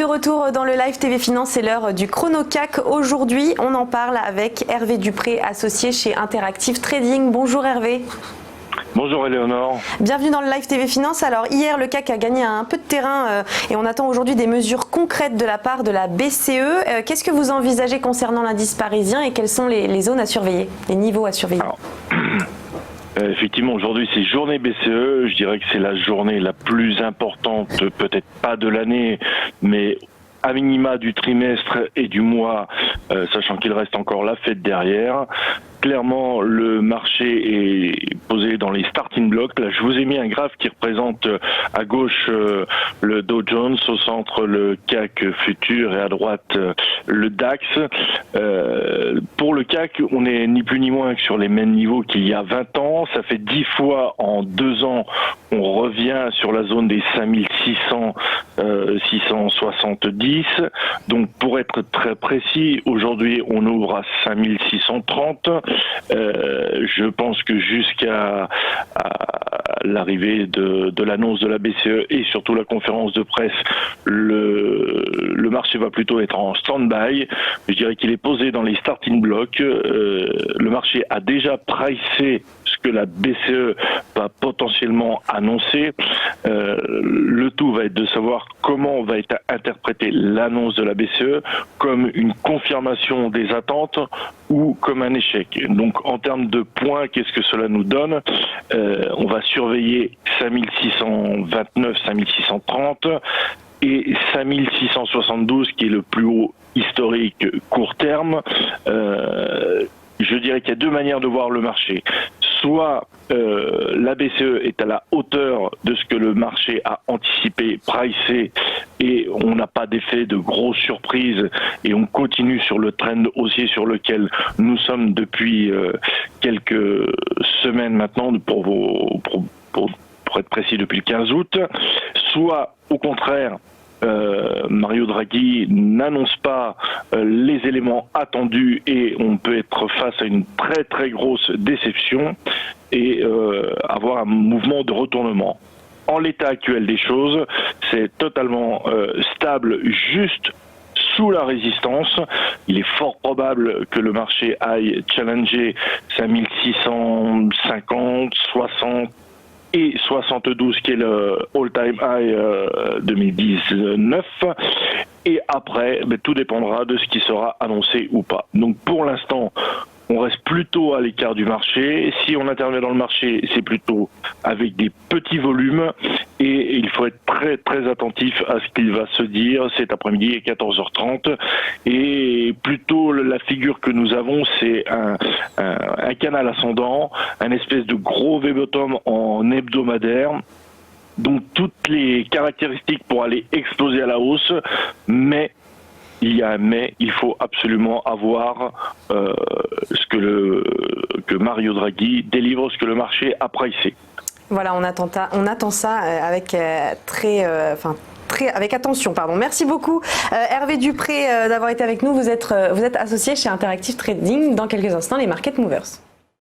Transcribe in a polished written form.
de retour dans le live TV Finance, c'est l'heure du chrono CAC. Aujourd'hui, on en parle avec Hervé Dupré, associé chez Interactive Trading. Bonjour Hervé. Bonjour Éléonore. Bienvenue dans le live TV Finance. Alors hier, le CAC a gagné un peu de terrain et on attend aujourd'hui des mesures concrètes de la part de la BCE. Qu'est-ce que vous envisagez concernant l'indice parisien et quelles sont les zones à surveiller, les niveaux à surveiller? Effectivement, aujourd'hui c'est journée BCE, je dirais que c'est la journée la plus importante, peut-être pas de l'année, mais à minima du trimestre et du mois, sachant qu'il reste encore la fête derrière. Clairement, le marché est posé dans les starting blocks. Là, je vous ai mis un graphe qui représente à gauche le Dow Jones, au centre le CAC futur et à droite le DAX. Pour le CAC, on est ni plus ni moins que sur les mêmes niveaux qu'il y a 20 ans. Ça fait 10 fois en 2 ans on revient sur la zone des 5600, 670. Donc pour être très précis, aujourd'hui on ouvre à 5630. Je pense que jusqu'à l'arrivée de l'annonce de la BCE et surtout la conférence de presse, le marché va plutôt être en stand-by. Je dirais qu'il est posé dans les starting blocks. Le marché a déjà pricé ce que la BCE va potentiellement annoncer. Le tout va être de savoir comment va être interprétée l'annonce de la BCE, comme une confirmation des attentes ou comme un échec. Donc en termes de points, qu'est-ce que cela nous donne? On va surveiller 5629, 5630 et 5672 qui est le plus haut historique court terme. Je dirais qu'il y a deux manières de voir le marché. Soit la BCE est à la hauteur de ce que le marché a anticipé, pricé, et on n'a pas d'effet de grosse surprise, et on continue sur le trend haussier sur lequel nous sommes depuis quelques semaines maintenant, pour être précis depuis le 15 août. Soit au contraire, Mario Draghi n'annonce pas les éléments attendus et on peut être face à une très très grosse déception et avoir un mouvement de retournement. En l'état actuel des choses, c'est totalement stable, juste sous la résistance. Il est fort probable que le marché aille challenger 5650, 60 et 72 qui est le all-time high 2019. Et après, tout dépendra de ce qui sera annoncé ou pas. Donc pour l'instant, on reste plutôt à l'écart du marché. Si on intervient dans le marché, c'est plutôt avec des petits volumes et il faut être très très attentif à ce qu'il va se dire cet après-midi à 14h30. Et plutôt la figure que nous avons, c'est un canal ascendant, un espèce de gros V-bottom en hebdomadaire. Donc toutes les caractéristiques pour aller exploser à la hausse, mais il y a un mais, il faut absolument avoir ce que Mario Draghi délivre, ce que le marché a pricé. Voilà, on attend ça avec avec attention. Pardon. Merci beaucoup Hervé Dupré d'avoir été avec nous. Vous êtes associé chez Interactive Trading. Dans quelques instants, les Market Movers.